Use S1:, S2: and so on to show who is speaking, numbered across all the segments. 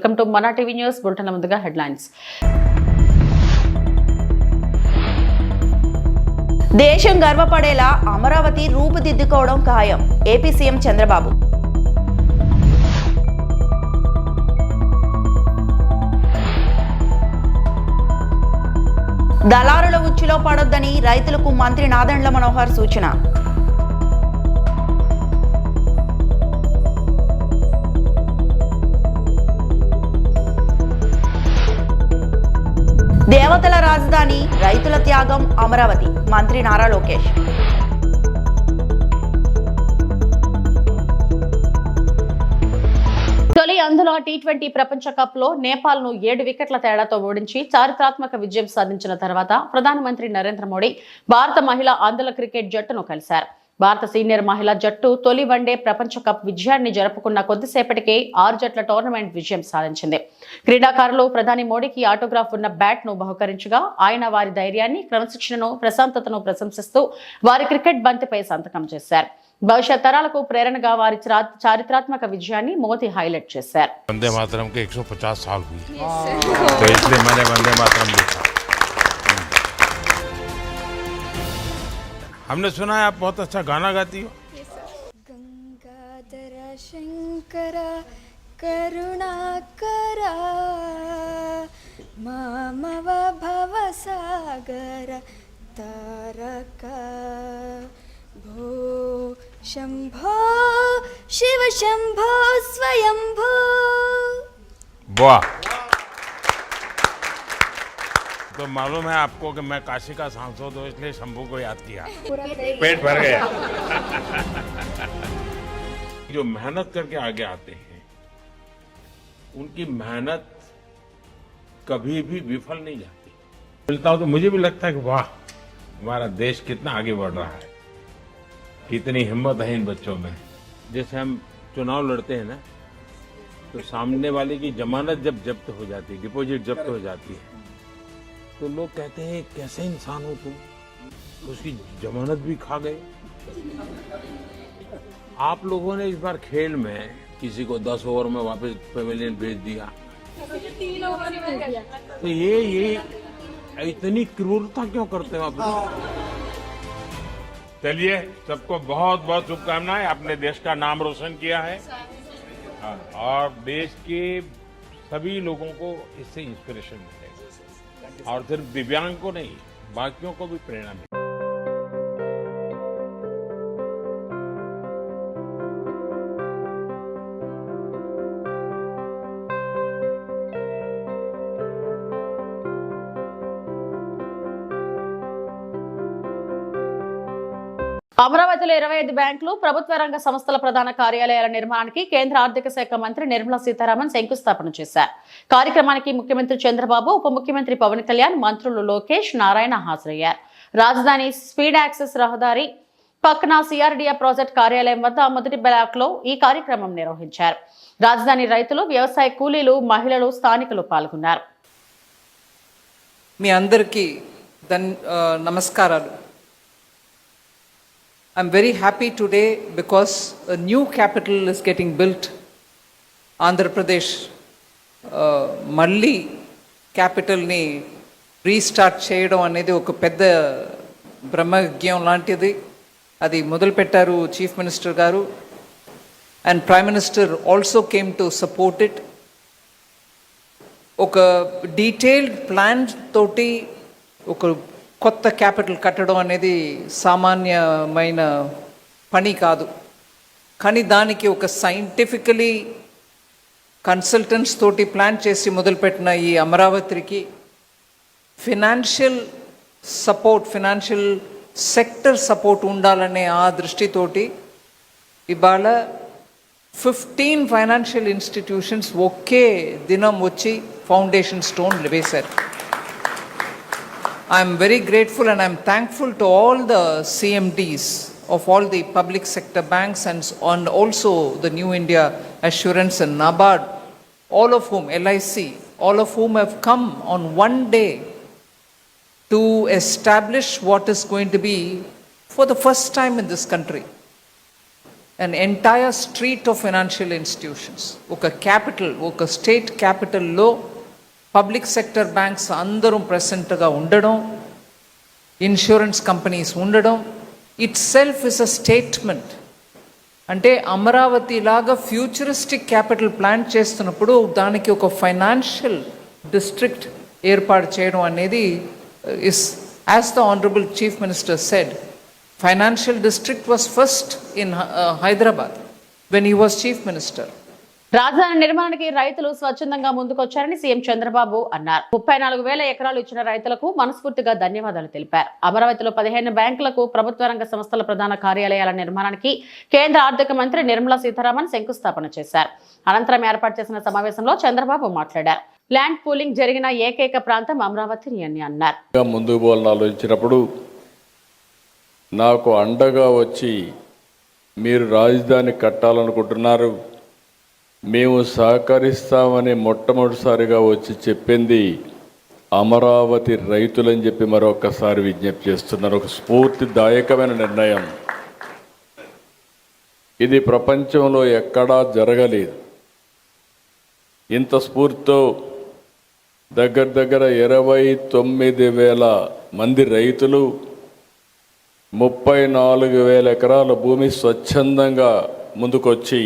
S1: Welcome to మనా TV news. Bulletin ముందుగా headlines.
S2: దేశం గర్వపడేలా అమరావతి రూపుదిద్దుకోవడం ఖాయం. AP CM Chandrababu. దళారుల ఉచ్చులో పడొద్దని రైతులకు మంత్రి నాదెండ్ల మనోహర్ సూచన. దేవతల రాజధాని, రైతుల త్యాగం అమరావతి. మంత్రి నారా లోకేష్.
S1: తొలి అందులో టీ20 ప్రపంచ కప్ లో నేపాల్ ను 7 వికెట్ల తేడాతో ఓడించి చారిత్రాత్మక విజయం సాధించిన తర్వాత ప్రధానమంత్రి నరేంద్ర మోడీ భారత మహిళా అందుల క్రికెట్ జట్టును కలిశారు. భారత సీనియర్ మహిళా జట్టు తొలి వన్డే ప్రపంచ కప్ విజయాన్ని జరుపుకున్న కొద్దిసేపటికే 6 జట్ల టోర్నమెంట్ విజయం సాధించింది. క్రీడాకారులు ప్రధాని మోడీకి ఆటోగ్రాఫ్ ఉన్న బ్యాట్ ను బహుకరించగా ఆయన వారి ధైర్యాన్ని, క్రమశిక్షణను, ప్రశాంతతను ప్రశంసిస్తూ వారి క్రికెట్ బంతిపై సంతకం చేశారు. భవిష్యత్ తరాలకు ప్రేరణగా వారి చారిత్రాత్మక విజయాన్ని మోదీ హైలైట్ చేశారు.
S3: वंदे मातरम के 150 साल हुई, तो इसलिए मैंने वंदे मातरम लिखा. हमने सुना है आप बहुत अच्छा गाना गाती हो.
S4: गंगाधर शंकर करुणाकरा मामव भवसागर तारका भो शंभो शिव शंभो स्वयंभो.
S3: वाह. तो मालूम है आपको कि मैं काशी का सांसद हूँ, इसलिए शंभू को याद किया. पेट भर गया. जो मेहनत करके आगे आते हैं उनकी मेहनत कभी भी विफल नहीं जाती. मिलता हूँ तो मुझे भी लगता है कि वाह, हमारा देश कितना आगे बढ़ रहा है, कितनी हिम्मत है इन बच्चों में. जैसे हम चुनाव लड़ते हैं ना, तो सामने वाले की जमानत जब जब्त हो जाती है, डिपॉजिट जब्त हो जाती है, तो लोग कहते हैं कैसे इंसान हो तुम, उसकी जमानत भी खा गए. आप लोगों ने इस बार खेल में किसी को 10 ओवर में वापस पेविलियन भेज दिया, तो ये इतनी क्रूरता क्यों करते हो आप? चलिए, सबको बहुत बहुत शुभकामनाएं. आपने देश का नाम रोशन किया है और देश के सभी लोगों को इससे इंस्पिरेशन मिलेगा, और सिर्फ दिव्यांग को नहीं, बाकियों को भी प्रेरणा मिलेगी.
S1: అమరావతిలో 25 బ్యాంకులు, ప్రభుత్వ రంగ సంస్థల ప్రధాన కార్యాలయాల నిర్మాణానికి కేంద్ర ఆర్థిక శాఖ మంత్రి నిర్మలా సీతారామన్ శంకుస్థాపన చేశారు. కార్యక్రమానికి ముఖ్యమంత్రి చంద్రబాబు, ఉప ముఖ్యమంత్రి పవన్ కళ్యాణ్, మంత్రులు లోకేష్, నారాయణ హాజరయ్యారు. రాజధాని స్పీడ్ యాక్సెస్ రహదారి పక్కన సిఆర్డీఏ ప్రాజెక్ట్ కార్యాలయం వద్ద మొదటి బ్లాక్ లో ఈ కార్యక్రమం నిర్వహించారు. రాజధాని రైతులు, వ్యవసాయ కూలీలు, మహిళలు, స్థానికులు పాల్గొన్నారు.
S5: మీ అందరికీ నమస్కారాలు. I'm very happy today because a new capital is getting built. Andhra Pradesh మళ్ళీ క్యాపిటల్ని రీస్టార్ట్ చేయడం అనేది ఒక పెద్ద బ్రహ్మజ్ఞం లాంటిది. అది మొదలుపెట్టారు చీఫ్ మినిస్టర్ గారు, and prime minister also came to support it. ఒక డీటెయిల్డ్ ప్లాన్ తోటి ఒక కొత్త క్యాపిటల్ కట్టడం అనేది సామాన్యమైన పని కాదు. కానీ దానికి ఒక సైంటిఫికలీ కన్సల్టెంట్స్ తోటి ప్లాన్ చేసి మొదలుపెట్టిన ఈ అమరావతికి financial support, financial sector support ఉండాలనే ఆ దృష్టితోటి ఇవాళ 15 ఫైనాన్షియల్ ఇన్స్టిట్యూషన్స్ ఒకే దినం వచ్చి ఫౌండేషన్ స్టోన్ వేశారు. I am very grateful and I am thankful to all the CMDs of all the public sector banks and also the New India Assurance and NABARD, all of whom, LIC, all of whom have come on one day to establish what is going to be for the first time in this country an entire street of financial institutions. Oka capital, oka state capital lo public sector banks andarum present ga undadam, insurance companies undadam itself is a statement. అంటే అమరావతి లాగా futuristic capital plan చేస్తున్నప్పుడు దానికి ఒక financial district ఏర్పాటు చేయడం అనేది is as the honourable chief minister said, financial district was first in Hyderabad when he was chief minister.
S1: రాజధాని నిర్మాణానికి రైతులు స్వచ్ఛందంగా ముందుకొచ్చారని సీఎం చంద్రబాబు అన్నారు. 34,000 ఎకరాలు ఇచ్చిన రైతులకు మనస్ఫూర్తిగా ధన్యవాదాలు తెలిపారు. అమరావతిలో 15 బ్యాంకులకు, ప్రభుత్వ రంగ సంస్థల ప్రధాన కార్యాలయాల నిర్మాణానికి కేంద్ర ఆర్థిక మంత్రి నిర్మలా సీతారామన్ శంకుస్థాపన చేశారు. అనంతరం ఏర్పాటు చేసిన సమావేశంలో చంద్రబాబు మాట్లాడారు. ల్యాండ్ పూలింగ్ జరిగిన ఏకైక ప్రాంతం అమరావతి అని అన్నారు.
S6: ముందుకు పోవాలని ఆలోచించినప్పుడు నాకు అండగా వచ్చి మీరు రాజధాని కట్టాలనుకుంటున్నారు, మేము సహకరిస్తామని మొట్టమొదటిసారిగా వచ్చి చెప్పింది అమరావతి రైతులని చెప్పి మరొకసారి విజ్ఞప్తి చేస్తున్నారు. ఒక స్ఫూర్తిదాయకమైన నిర్ణయం. ఇది ప్రపంచంలో ఎక్కడా జరగలేదు. ఇంత స్ఫూర్తితో దగ్గర 29,000 మంది రైతులు 34,000 ఎకరాల భూమి స్వచ్ఛందంగా ముందుకొచ్చి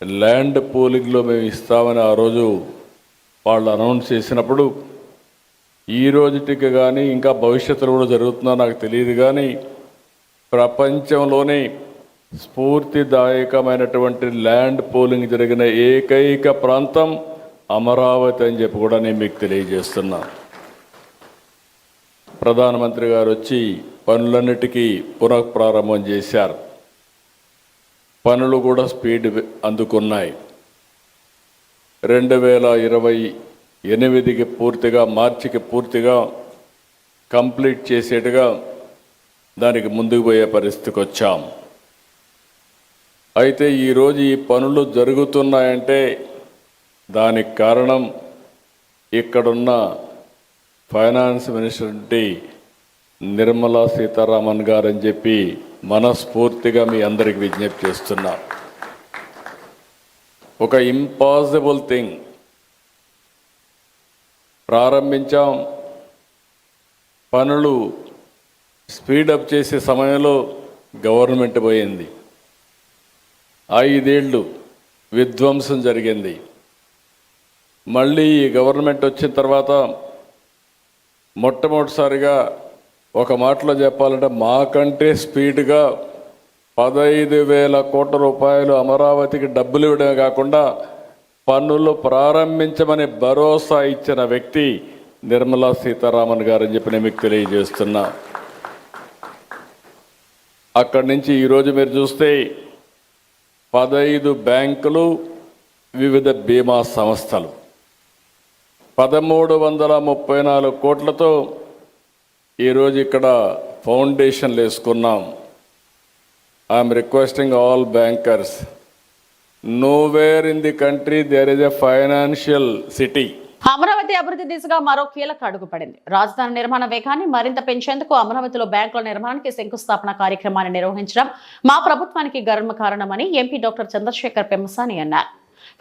S6: ల్యాండ్ పూలింగ్లో మేము ఇస్తామని ఆ రోజు వాళ్ళు అనౌన్స్ చేసినప్పుడు, ఈ రోజుటికి కానీ ఇంకా భవిష్యత్తులో కూడా జరుగుతుందో నాకు తెలియదు కానీ ప్రపంచంలోనే స్ఫూర్తిదాయకమైనటువంటి ల్యాండ్ పూలింగ్ జరిగిన ఏకైక ప్రాంతం అమరావతి అని చెప్పి కూడా నేను మీకు తెలియజేస్తున్నా. ప్రధానమంత్రి గారు వచ్చి పనులన్నిటికీ పునఃప్రారంభం చేశారు. పనులు కూడా స్పీడ్ అందుకున్నాయి. 2028కి పూర్తిగా, మార్చికి పూర్తిగా కంప్లీట్ చేసేట్టుగా దానికి ముందుకు పోయే పరిస్థితికి వచ్చాం. అయితే ఈరోజు ఈ పనులు జరుగుతున్నాయంటే దానికి కారణం ఇక్కడున్న ఫైనాన్స్ మినిస్టర్ నిర్మలా సీతారామన్ గారు అని చెప్పి మనస్ఫూర్తిగా మీ అందరికి విజ్ఞప్తి చేస్తున్నా. ఒక ఇంపాసిబుల్ థింగ్ ప్రారంభించాం. పనులు స్పీడప్ చేసే సమయంలో గవర్నమెంట్ పోయింది. 5 ఏళ్ళు విధ్వంసం జరిగింది. మళ్ళీ ఈ గవర్నమెంట్ వచ్చిన తర్వాత మొట్టమొదటిసారిగా ఒక మాటలో చెప్పాలంటే మాకంటే స్పీడ్గా 15,000 కోట్ల రూపాయలు అమరావతికి డబ్బులు ఇవ్వడమే కాకుండా పన్నులు ప్రారంభించమని భరోసా ఇచ్చిన వ్యక్తి నిర్మలా సీతారామన్ గారు అని చెప్పి నేను మీకు తెలియజేస్తున్నా. అక్కడి నుంచి ఈరోజు మీరు చూస్తే 15 బ్యాంకులు, వివిధ బీమా సంస్థలు 1334 కోట్లతో ఈరోజు ఇక్కడ ఫౌండేషన్లు వేసుకున్నాం. I'm requesting all bankers, nowhere in the country there is a financial city.
S1: Amaravati అభివృద్ధి దిశగా మరో కీలక అడుగు పడింది. రాజధాని నిర్మాణ వేగాన్ని మరింత పెంచేందుకు అమరావతిలో బ్యాంకుల నిర్మాణానికి శంకుస్థాపన కార్యక్రమాన్ని నిర్వహించడం మా ప్రభుత్వానికి గర్వకారణమని ఎంపీ డాక్టర్ చంద్రశేఖర్ పెమ్మసాని అన్నారు.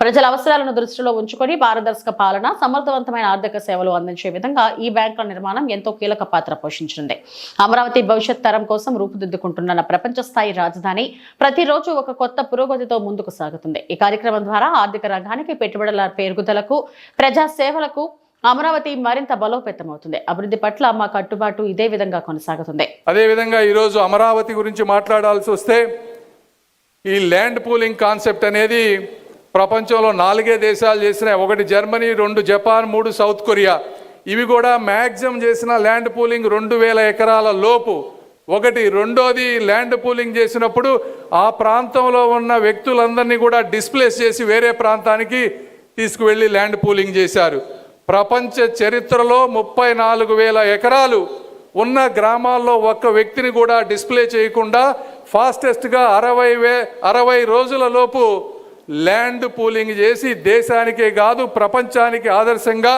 S1: ప్రజల అవసరాలను దృష్టిలో ఉంచుకొని పారదర్శక పాలన, సమర్థవంతమైన ఆర్థిక సేవలు అందించే విధంగా ఈ బ్యాంకుల నిర్మాణం ఎంతో కీలక పాత్ర పోషించింది. అమరావతి భవిష్యత్ తరం కోసం రూపుదిద్దుకుంటున్న ప్రపంచ స్థాయి రాజధాని ప్రతిరోజు ఒక కొత్త పురోగతితో ముందుకు సాగుతుంది. ఈ కార్యక్రమం ద్వారా ఆర్థిక రంగానికి, పెట్టుబడుల పెరుగుదలకు, ప్రజా సేవలకు అమరావతి మరింత బలోపేతమవుతుంది. అభివృద్ధి పట్ల మా కట్టుబాటు ఇదే విధంగా కొనసాగుతుంది.
S7: అదేవిధంగా ఈరోజు అమరావతి గురించి మాట్లాడాల్సి వస్తే ఈ ల్యాండ్ పూలింగ్ కాన్సెప్ట్ అనేది ప్రపంచంలో 4 దేశాలు చేసినాయి. 1 జర్మనీ, 2 జపాన్, 3 సౌత్ కొరియా. ఇవి కూడా మ్యాక్సిమం చేసిన ల్యాండ్ పూలింగ్ 2,000 ఎకరాల లోపు. రెండోది ల్యాండ్ పూలింగ్ చేసినప్పుడు ఆ ప్రాంతంలో ఉన్న వ్యక్తులందరినీ కూడా డిస్ప్లేస్ చేసి వేరే ప్రాంతానికి తీసుకువెళ్ళి ల్యాండ్ పూలింగ్ చేశారు. ప్రపంచ చరిత్రలో 34,000 ఎకరాలు ఉన్న గ్రామాల్లో ఒక్క వ్యక్తిని కూడా డిస్ప్లే చేయకుండా ఫాస్టెస్ట్గా 60 రోజుల లోపు ల్యాండ్ పూలింగ్ చేసి దేశానికే కాదు ప్రపంచానికి ఆదర్శంగా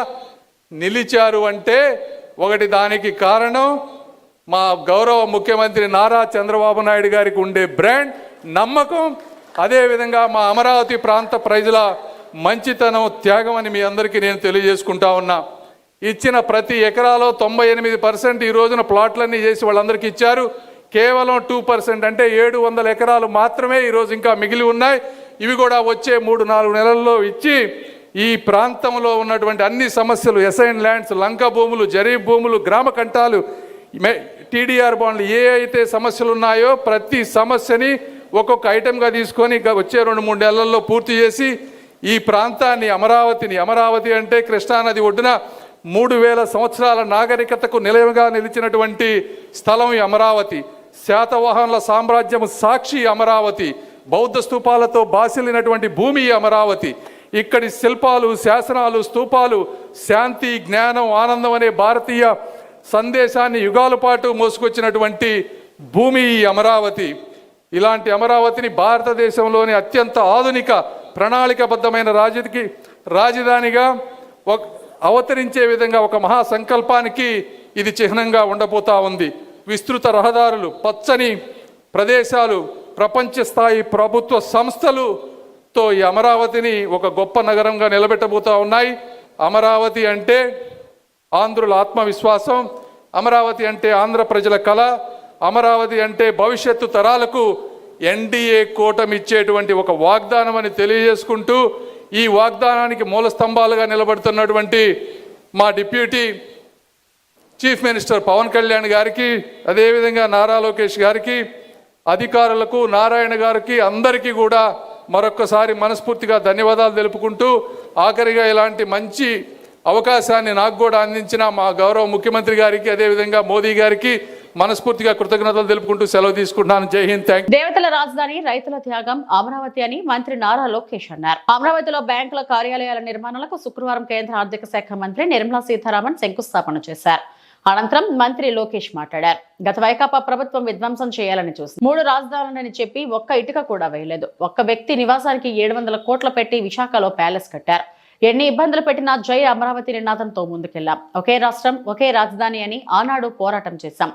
S7: నిలిచారు. అంటే దానికి కారణం మా గౌరవ ముఖ్యమంత్రి నారా చంద్రబాబు నాయుడు గారికి ఉండే బ్రాండ్ నమ్మకం, అదేవిధంగా మా అమరావతి ప్రాంత ప్రజల మంచితనం, త్యాగం అని మీ అందరికీ నేను తెలియజేసుకుంటా ఉన్నా. ఇచ్చిన ప్రతి ఎకరాలో 98% ఈ రోజున ప్లాట్లన్నీ చేసి వాళ్ళందరికీ ఇచ్చారు. కేవలం 2% అంటే 700 ఎకరాలు మాత్రమే ఈరోజు ఇంకా మిగిలి ఉన్నాయి. ఇవి కూడా వచ్చే 3-4 నెలల్లో ఇచ్చి ఈ ప్రాంతంలో ఉన్నటువంటి అన్ని సమస్యలు, ఎసైన్ ల్యాండ్స్, లంక భూములు, జరీబ్ భూములు, గ్రామ కంటాలు, టీడీఆర్ బాండ్లు, ఏ అయితే సమస్యలు ఉన్నాయో ప్రతి సమస్యని ఒక్కొక్క ఐటెంగా తీసుకొని వచ్చే 2-3 నెలల్లో పూర్తి చేసి ఈ ప్రాంతాన్ని, అమరావతి అంటే కృష్ణానది ఒడ్డున 3000 సంవత్సరాల నాగరికతకు నిలయంగా నిలిచినటువంటి స్థలం ఈ అమరావతి. శాతవాహనుల సామ్రాజ్యం సాక్షి అమరావతి. బౌద్ధ స్తూపాలతో బాసిల్లినటువంటి భూమి అమరావతి. ఇక్కడి శిల్పాలు, శాసనాలు, స్తూపాలు శాంతి, జ్ఞానం, ఆనందం అనే భారతీయ సందేశాన్ని యుగాల పాటు మోసుకొచ్చినటువంటి భూమి ఈ అమరావతి. ఇలాంటి అమరావతిని భారతదేశంలోని అత్యంత ఆధునిక ప్రణాళికబద్ధమైన రాజధానిగా అవతరించే విధంగా ఒక మహా సంకల్పానికి ఇది చిహ్నంగా ఉండబోతా ఉంది. విస్తృత రహదారులు, పచ్చని ప్రదేశాలు, ప్రపంచ స్థాయి ప్రభుత్వ సంస్థలుతో ఈ అమరావతిని ఒక గొప్ప నగరంగా నిలబెట్టబోతా ఉన్నాయి. అమరావతి అంటే ఆంధ్రుల ఆత్మవిశ్వాసం, అమరావతి అంటే ఆంధ్ర ప్రజల కళ, అమరావతి అంటే భవిష్యత్తు తరాలకు ఎన్డీఏ కూటమి ఇచ్చేటువంటి ఒక వాగ్దానం అని తెలియజేసుకుంటూ, ఈ వాగ్దానానికి మూల స్తంభాలుగా నిలబడుతున్నటువంటి మా deputy chief minister Pawan Kalyan గారికి, అదేవిధంగా నారా లోకేష్ గారికి, అధికారులకు, నారాయణ గారికి, అందరికీ కూడా మరొక్కసారి మనస్ఫూర్తిగా ధన్యవాదాలు తెలుపుకుంటూ, ఆఖరిగా ఇలాంటి మంచి అవకాశాన్ని నాకు కూడా అందించిన మా గౌరవ ముఖ్యమంత్రి గారికి, అదేవిధంగా మోదీ గారికి మనస్ఫూర్తిగా కృతజ్ఞతలు తెలుపుకుంటూ సెలవు తీసుకుంటున్నాను. జై హింద్. Thank you.
S1: దేవతల రాజధాని, రైతుల త్యాగం అమరావతి అని మంత్రి నారా లోకేష్ అన్నారు. అమరావతిలో బ్యాంకుల కార్యాలయాల నిర్మాణాలకు శుక్రవారం కేంద్ర ఆర్థిక శాఖ మంత్రి నిర్మలా సీతారామన్ శంకుస్థాపన చేశారు. అనంతరం మంత్రి లోకేష్ మాట్లాడారు. గత వైకాపా ప్రభుత్వం విధ్వంసం చేయాలని చూసి 3 రాజధానులని చెప్పి ఒక్క ఇటుక కూడా వేయలేదు. ఒక్క వ్యక్తి నివాసానికి 700 కోట్లు పెట్టి విశాఖలో ప్యాలెస్ కట్టారు. ఎన్ని ఇబ్బందులు పెట్టినా జై అమరావతి నినాదంతో ముందుకెళ్లాం. ఒకే రాష్ట్రం, ఒకే రాజధాని అని ఆనాడు పోరాటం చేశాం.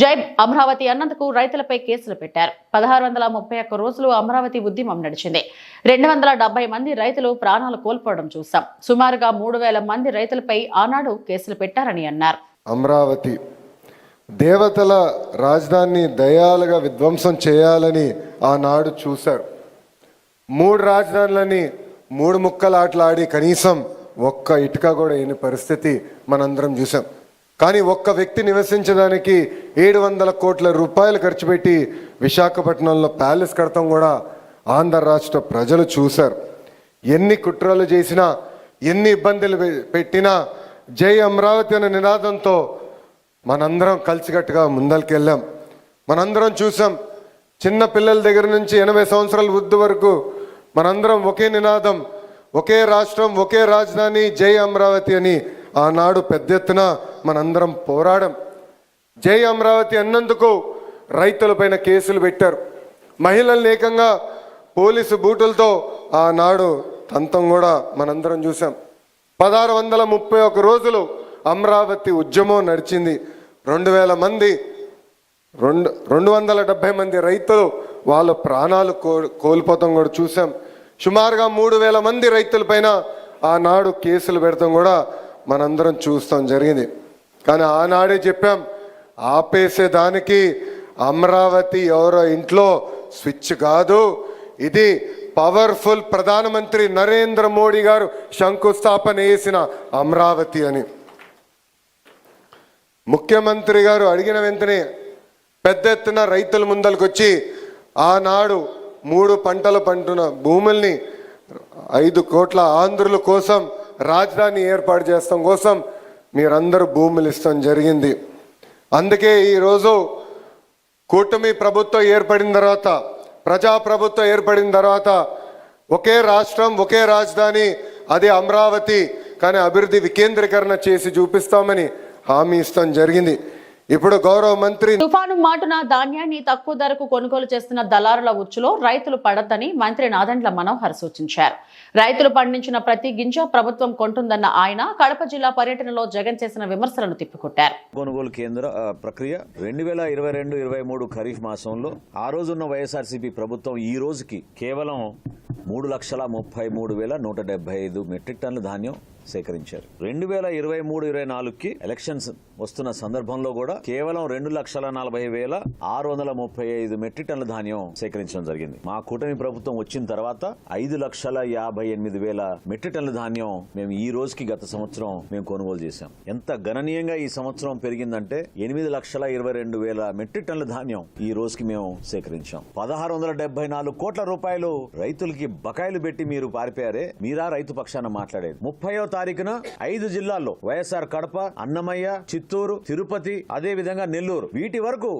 S1: జై అమరావతి అన్నందుకు రైతులపై కేసులు పెట్టారు. 1631 రోజులు అమరావతి ఉద్యమం నడిచింది. 270 మంది రైతులు ప్రాణాలు కోల్పోవడం చూశాం. సుమారుగా 3000 మంది రైతులపై ఆనాడు కేసులు పెట్టారని అన్నారు.
S8: అమరావతి దేవతల రాజధానిని దయాలుగా విధ్వంసం చేయాలని ఆనాడు చూశారు. 3 రాజధానులని 3 ముక్కలాటలాడి కనీసం ఒక్క ఇటుక కూడా అయిన పరిస్థితి మనందరం చూసాం. కానీ ఒక్క వ్యక్తి నివసించడానికి 700 కోట్ల రూపాయలు ఖర్చు పెట్టి విశాఖపట్నంలో ప్యాలెస్ కడతాం కూడా ఆంధ్ర రాష్ట్ర ప్రజలు చూశారు. ఎన్ని కుట్రలు చేసినా, ఎన్ని ఇబ్బందులు పెట్టినా జై అమరావతి అనే నినాదంతో మనందరం కలిసికట్టుగా ముందరికెళ్ళాం. మనందరం చూసాం. చిన్న పిల్లల దగ్గర నుంచి 80 సంవత్సరాల వృద్ధి వరకు మనందరం ఒకే నినాదం, ఒకే రాష్ట్రం, ఒకే రాజధాని, జై అమరావతి అని ఆనాడు పెద్ద ఎత్తున మనందరం పోరాడం. జై అమరావతి అన్నందుకు రైతులపైన కేసులు పెట్టారు. మహిళల్ని ఏకంగా పోలీసు బూటులతో ఆనాడు తంతం కూడా మనందరం చూసాం. 1631 రోజులు అమరావతి ఉద్యమం నడిచింది. 2000 మంది 270 మంది రైతులు వాళ్ళ ప్రాణాలు కోల్పోతాం కూడా చూసాం. సుమారుగా 3000 మంది రైతులపైన ఆనాడు కేసులు పెడతాం కూడా మనందరం చూస్తాం జరిగింది. కానీ ఆనాడే చెప్పాం, ఆపేసేదానికి అమరావతి ఎవరో ఇంట్లో స్విచ్ కాదు, ఇది పవర్ఫుల్ ప్రధానమంత్రి నరేంద్ర మోడీ గారు శంకుస్థాపన చేసిన అమరావతి అని. ముఖ్యమంత్రి గారు అడిగిన వెంటనే పెద్ద ఎత్తున రైతుల ముందరికి వచ్చి ఆనాడు 3 పంటలు పంటున్న భూముల్ని 5 కోట్ల ఆంధ్రుల కోసం రాజధాని ఏర్పాటు చేస్తాం కోసం మీరందరూ భూములు ఇస్తాం జరిగింది. అందుకే ఈరోజు కూటమి ప్రభుత్వం ఏర్పడిన తర్వాత, ప్రజాప్రభుత్వం ఏర్పడిన తర్వాత ఒకే రాష్ట్రం, ఒకే రాజధాని, అదే అమరావతి, కానీ అభివృద్ధి వికేంద్రీకరణ చేసి చూపిస్తామని హామీ ఇస్తాం జరిగింది. ఇప్పుడు గౌరవ మంత్రి
S1: తుఫాను మాటున ధాన్యాన్ని తక్కువ ధరకు కొనుగోలు చేస్తున్న దళారుల ఉచ్చులో రైతులు పడద్దని మంత్రి నాదెండ్ల మనోహర్ సూచించారు. రైతులు పండించిన ప్రతి గింజ ప్రభుత్వం కొంటుందన్న ఆయన కడప జిల్లా పర్యటనలో జగన్ చేసిన విమర్శలను తిప్పికొట్టారు.
S9: కొనుగోలు కేంద్ర ప్రక్రియ 2022-23 ఖరీఫ్ మాసంలో ఆ రోజున్న వైఎస్ఆర్సీపీ ప్రభుత్వం ఈ రోజుకి కేవలం 3,33,175 మెట్రిక్ టన్నుల ధాన్యం సేకరించారు. 2023-24కి ఎలక్షన్స్ వస్తున్న సందర్భంలో కూడా కేవలం 2,40,635 మెట్రిక్ టన్నుల ధాన్యం సేకరించడం జరిగింది. మా కూటమి ప్రభుత్వం వచ్చిన తర్వాత 5,58,000 మెట్రిక్ టన్నుల ధాన్యం మేము ఈ రోజుకి గత సంవత్సరం మేము కొనుగోలు చేశాం. ఎంత గణనీయంగా ఈ సంవత్సరం పెరిగిందంటే 8,22,000 మెట్రిక్ టన్నుల ధాన్యం ఈ రోజుకి మేము సేకరించాం. 1,674 కోట్ల రూపాయలు రైతులకి బకాయిలు పెట్టి మీరు పారిపోయారే, మీరా రైతు పక్షాన మాట్లాడేది. 30వ తారీఖున 5 జిల్లాల్లో వైఎస్ఆర్ కడప, అన్నమయ్య, చిత్తూరు, తిరుపతి, అదే విధంగా నెల్లూరు వీటి వరకు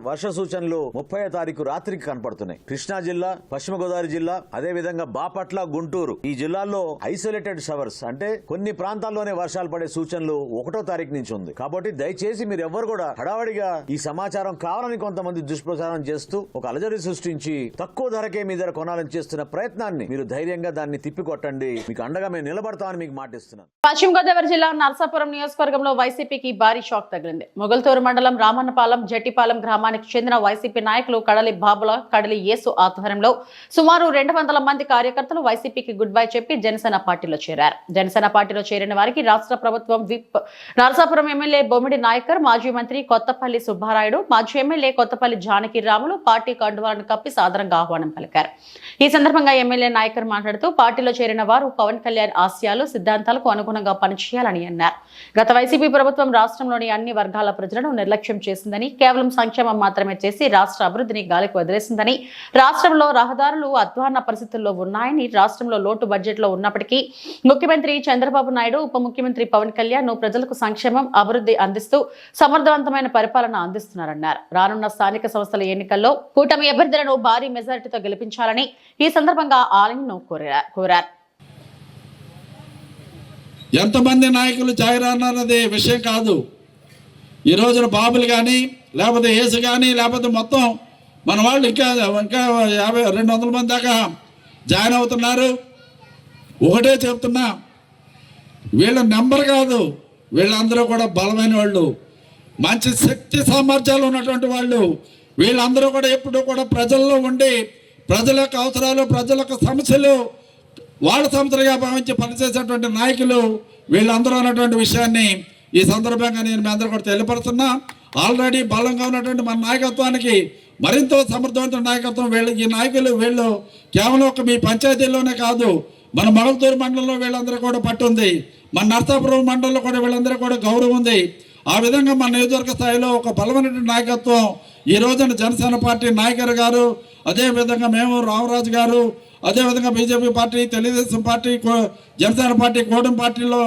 S9: వర్ష సూచనలు 30వ తారీఖు రాత్రికి కనపడుతున్నాయి. కృష్ణా జిల్లా, పశ్చిమ గోదావరి జిల్లా, అదే విధంగా బాపట్ల, గుంటూరు ఈ జిల్లాల్లో ఐసోలేటెడ్ షవర్స్ అంటే కొన్ని ప్రాంతాల్లోనే వర్షాలు పడే సూచనలు 1వ తారీఖు నుంచి ఉంది. కాబట్టి దయచేసి మీరు ఎవ్వరు కూడా హడావడిగా ఈ సమాచారం కావాలని కొంతమంది దుష్ప్రచారం చేస్తూ ఒక అలజడి సృష్టించి తక్కువ ధరకే మీ దగ్గర కొనాలని చేస్తున్న ప్రయత్నాన్ని మీరు ధైర్యంగా దాన్ని తిప్పికొట్టండి. మీకు అండగా మేము నిలబడతామని మీకు మాటిస్తున్నాను.
S1: పశ్చిమ గోదావరి జిల్లా నర్సాపురం నియోజకవర్గంలో వైసీపీకి భారీ షాక్ తగిలింది. మొగల్తూరు మండలం రామన్నపాలెం, జట్టిపాలెం గ్రామానికి చెందిన వైసీపీ నాయకులు కడలి బాబుల, కడలి యేసు ఆధ్వర్యంలో సుమారు 200 మంది కార్యకర్తలు వైసీపీకి గుడ్ బై చెప్పి జనసేన పార్టీలో చేరారు. జనసేన పార్టీలో చేరిన వారికి రాష్ట్ర ప్రభుత్వం విప్ నర్సాపురం ఎమ్మెల్యే బొమ్మిడి నాయకర్, మాజీ మంత్రి కొత్తపల్లి సుబ్బారాయుడు, మాజీ ఎమ్మెల్యే కొత్తపల్లి జానకి రాములు పార్టీ కండువాలను కప్పి సాదరంగా ఆహ్వానం పలికారు. ఈ సందర్భంగా ఎమ్మెల్యే నాయకర్ మాట్లాడుతూ పార్టీలో చేరిన వారు పవన్ కళ్యాణ్ ఆశయాలు, సిద్ధాంతాలకు అనుగుణంగా పనిచేయాలని అన్నారు. గత వైసీపీ ప్రభుత్వం రాష్ట్రంలోని అన్ని వర్గాల ప్రజలను నిర్లక్ష్యం చేసిందని, కేవలం సంక్షేమం మాత్రమే చేసి రాష్ట్ర అభివృద్ధిని గాలికి వదిలేసిందని, రాష్ట్రంలో రహదారులు అధ్వాన్న పరిస్థితుల్లో ఉన్నాయని, రాష్ట్రంలో లోటు బడ్జెట్లో ఉన్నప్పటికీ ముఖ్యమంత్రి చంద్రబాబు నాయుడు, ఉప ముఖ్యమంత్రి పవన్ కళ్యాణ్ ప్రజలకు సంక్షేమం, అభివృద్ధి అందిస్తూ సమర్థవంతమైన పరిపాలన అందిస్తున్నారన్నారు. రానున్న స్థానిక సంస్థల ఎన్నికల్లో కూటమి అభ్యర్థులను భారీ మెజారిటీతో గెలిపించాలని ఈ సందర్భంగా ఆయన్ను కోరారు.
S10: ఎంతమంది నాయకులు జాయిరన్నది విషయం కాదు. ఈ రోజున బాబులు కానీ లేకపోతే ఏసు కానీ లేకపోతే మొత్తం మన వాళ్ళు ఇంకా 200 మంది దాకా జాయిన్ అవుతున్నారు. ఒకటే చెప్తున్నా, వీళ్ళ నెంబర్ కాదు, వీళ్ళందరూ కూడా బలమైన వాళ్ళు, మంచి శక్తి సామర్థ్యాలు ఉన్నటువంటి వాళ్ళు. వీళ్ళందరూ కూడా ఎప్పుడూ కూడా ప్రజల్లో ఉండి ప్రజల యొక్క అవసరాలు, ప్రజల యొక్క సమస్యలు వాళ్ళ సమస్యలుగా భావించి పనిచేసేటువంటి నాయకులు వీళ్ళందరూ అన్నటువంటి విషయాన్ని ఈ సందర్భంగా నేను మీ అందరూ కూడా తెలియపరుస్తున్నా. ఆల్రెడీ బలంగా ఉన్నటువంటి మన నాయకత్వానికి మరింత సమర్థవంతమైన నాయకత్వం ఈ నాయకులు వీళ్ళు కేవలం ఒక మీ పంచాయతీల్లోనే కాదు, మన మొగల్తూరు మండలంలో వీళ్ళందరూ కూడా పట్టుంది, మన నర్సాపురం మండలంలో కూడా వీళ్ళందరూ కూడా గౌరవం ఉంది. ఆ విధంగా మన నియోజకవర్గ స్థాయిలో ఒక బలమైనటువంటి నాయకత్వం ఈ రోజున జనసేన పార్టీ నాయకులు గారు, అదేవిధంగా మేము రామరాజు గారు, అదేవిధంగా BJP party, Telugu Desam party, Janasena party, కూటమి పార్టీలో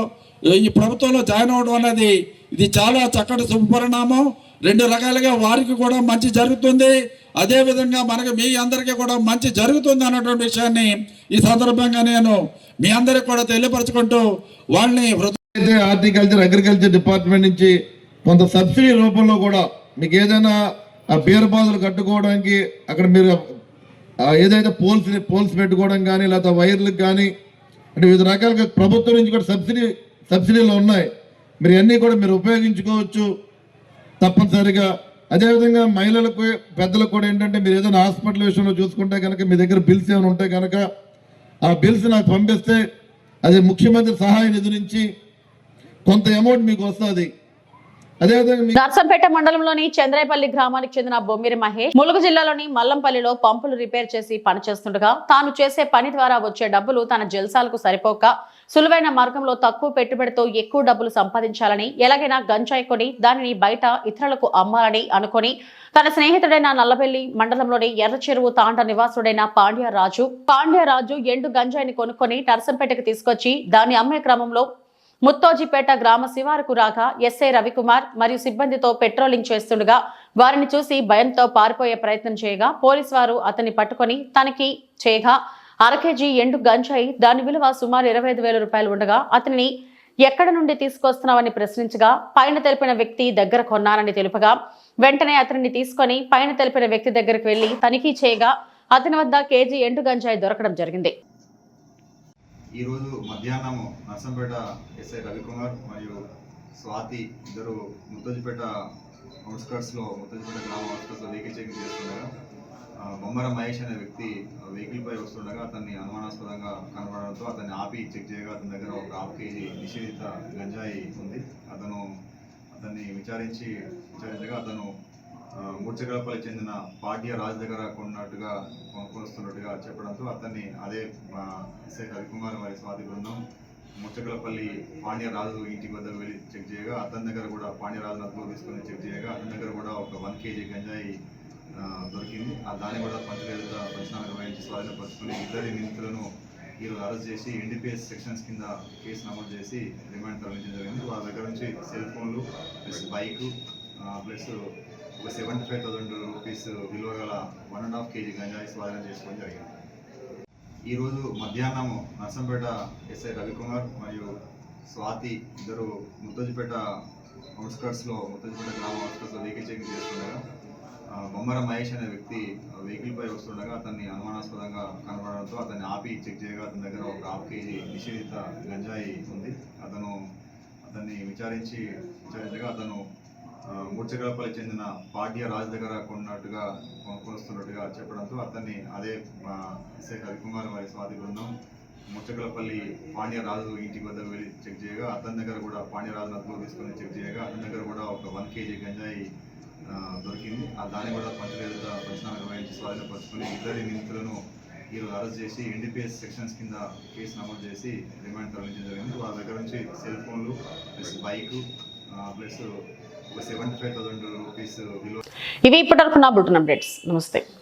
S10: ఈ ప్రభుత్వంలో జాయిన్ అవ్వడం అనేది ఇది చాలా చక్కటి శుభపరిణామం. 2 రకాలుగా వారికి కూడా మంచి జరుగుతుంది, అదేవిధంగా మనకి మీ అందరికీ కూడా మంచి జరుగుతుంది అన్నటువంటి విషయాన్ని ఈ సందర్భంగా నేను మీ అందరికి కూడా తెలియపరచుకుంటూ వాళ్ళని
S11: హార్టికల్చర్, అగ్రికల్చర్ డిపార్ట్మెంట్ నుంచి కొంత సబ్సిడీ రూపంలో కూడా మీకు ఏదైనా ఆ బీరబాదులు కట్టుకోవడానికి అక్కడ మీరు ఏదైతే పోల్స్ పెట్టుకోవడం కానీ లేకపోతే వైర్లకు కానీ అంటే వివిధ రకాలుగా ప్రభుత్వం నుంచి కూడా సబ్సిడీలు ఉన్నాయి. మీరు అన్నీ కూడా మీరు ఉపయోగించుకోవచ్చు తప్పనిసరిగా. అదేవిధంగా మహిళలకు, పెద్దలకు కూడా ఏంటంటే మీరు ఏదైనా హాస్పిటల్ విషయంలో చూసుకుంటే కనుక మీ దగ్గర బిల్స్ ఏమైనా ఉంటే కనుక ఆ బిల్స్ నాకు పంపిస్తే అది ముఖ్యమంత్రి సహాయ నిధి నుంచి కొంత అమౌంట్ మీకు వస్తుంది.
S1: నర్సంపేట మండలంలోని చంద్రాయపల్లి గ్రామానికి చెందిన బొమ్మిరి మహేష్ ములుగు జిల్లాలోని మల్లంపల్లిలో పంపులు రిపేర్ చేసి పనిచేస్తుండగా తాను చేసే పని ద్వారా వచ్చే డబ్బులు తన జల్సాలకు సరిపోక సులువైన మార్గంలో తక్కువ పెట్టుబడితో ఎక్కువ డబ్బులు సంపాదించాలని, ఎలాగైనా గంజాయి కొని దానిని బయట ఇతరులకు అమ్మాలని అనుకుని తన స్నేహితుడైన నల్లబెల్లి మండలంలోని ఎర్ర చెరువు తాండ నివాసుడైన పాండ్యరాజు ఎండు గంజాయిని కొనుక్కొని నర్సంపేటకు తీసుకొచ్చి దాన్ని అమ్మే క్రమంలో ముత్తోజిపేట గ్రామ శివారుకు రాగా ఎస్ఐ రవికుమార్ మరియు సిబ్బందితో పెట్రోలింగ్ చేస్తుండగా వారిని చూసి భయంతో పారిపోయే ప్రయత్నం చేయగా పోలీసు వారు అతన్ని పట్టుకొని తనిఖీ చేయగా 1/2 కేజీ ఎండు గంజాయి, దాని విలువ సుమారు 25,000 రూపాయలు ఉండగా అతనిని ఎక్కడ నుండి తీసుకొస్తున్నావని ప్రశ్నించగా పైన తెలిపిన వ్యక్తి దగ్గర కొన్నానని తెలుపగా వెంటనే అతనిని తీసుకొని పైన తెలిపిన వ్యక్తి దగ్గరికి వెళ్లి తనిఖీ చేయగా అతని వద్ద కేజీ ఎండు గంజాయి దొరకడం జరిగింది.
S12: ఈరోజు మధ్యాహ్నం నర్సంపేట ఎస్ఐ రవికుమార్ మరియు స్వాతి ఇద్దరు ముత్తజిపేట అవుట్స్కర్ట్స్లో ముత్తజిపేట గ్రామ అవుట్స్కర్ట్స్లో వెహికల్ చెకింగ్ చేస్తుండగా బొమ్మర మహేష్ అనే వ్యక్తి వెహికల్పై వస్తుండగా అతన్ని అనుమానాస్పదంగా కనబడడంతో అతన్ని ఆపి చెక్ చేయగా అతని దగ్గర ఒక 1/2 కేజీ నిషేధిత గంజాయి ఉంది. అతన్ని విచారించగా అతను మూర్చగలపల్లి చెందిన పాడ్య రాజు దగ్గర కొనుక్కొస్తున్నట్టుగా చెప్పడంతో అతన్ని అదే ఎస్ఐ రవికుమార్ మరియు స్వాతి బృందం మూర్చగలపల్లి పాండ్యరాజు ఇంటి వద్దకు వెళ్ళి చెక్ చేయగా అతని దగ్గర కూడా పాండ్యరాజు నదులో తీసుకొని చెక్ చేయగా అతని దగ్గర కూడా ఒక 1 కేజీ గంజాయి దొరికింది. దాన్ని కూడా పంచలేదుగా పంచనామా నిర్వహించి స్వాధీనపరుచుకుని ఇద్దరి నిందితులను ఈరోజు అరెస్ట్ చేసి ఎన్డీపీఎస్ సెక్షన్స్ కింద కేసు నమోదు చేసి రిమాండ్ తరలించడం జరిగింది. వాళ్ళ దగ్గర నుంచి సెల్ ఫోన్లు ప్లస్ బైక్ ప్లస్ ఒక 75,000 రూపీస్ విలువ గల 1.5 కేజీ గంజాయి స్వాధీనం చేసుకోవడం జరిగింది. ఈరోజు మధ్యాహ్నం నర్సంపేట ఎస్ఐ రవికుమార్ మరియు స్వాతి ఇద్దరు ముత్తజిపేట అవుట్స్కర్ట్స్లో ముత్తజిపేట గ్రామ అవుట్స్కర్ట్స్లో వెహికల్ చెకింగ్ చేస్తుండగా బొమ్మర మహేష్ అనే వ్యక్తి వెహికల్పై వస్తుండగా అతన్ని అనుమానాస్పదంగా కనబడడంతో అతన్ని ఆపి చెక్ చేయగా అతని దగ్గర ఒక 1/2 కేజీ నిషేధిత గంజాయి ఉంది. అతన్ని విచారించగా అతను మూర్చగలపల్లి చెందిన పాడ్య రాజు దగ్గర కొనుక్కొస్తున్నట్టుగా చెప్పడంతో అతన్ని అదే ఎస్ఐ రవికుమార్ మరియు స్వాతి బృందం మూర్చగలపల్లి పాండ్యరాజు ఇంటి వద్దకు వెళ్ళి చెక్ చేయగా అతని దగ్గర కూడా పాండ్యరాజు నదులో తీసుకొని చెక్ చేయగా అతని దగ్గర కూడా ఒక 1 కేజీ గంజాయి దొరికింది. దాన్ని కూడా పంచలేదుగా పంచనామా నిర్వహించి స్వాధీనపరుచుకుని ఇద్దరి నిందితులను ఈరోజు అరెస్ట్ చేసి ఎన్డీపీఎస్ సెక్షన్స్ కింద కేసు నమోదు చేసి రిమాండ్ తరలించడం జరిగింది. వాళ్ళ దగ్గర నుంచి సెల్ ఫోన్లు ప్లస్ బైక్ ప్లస్ ఒక 75,000 రూపీస్ విలువ.
S1: ఇవి ఇప్పటివరకు నా బులెటిన్ అప్డేట్స్. నమస్తే.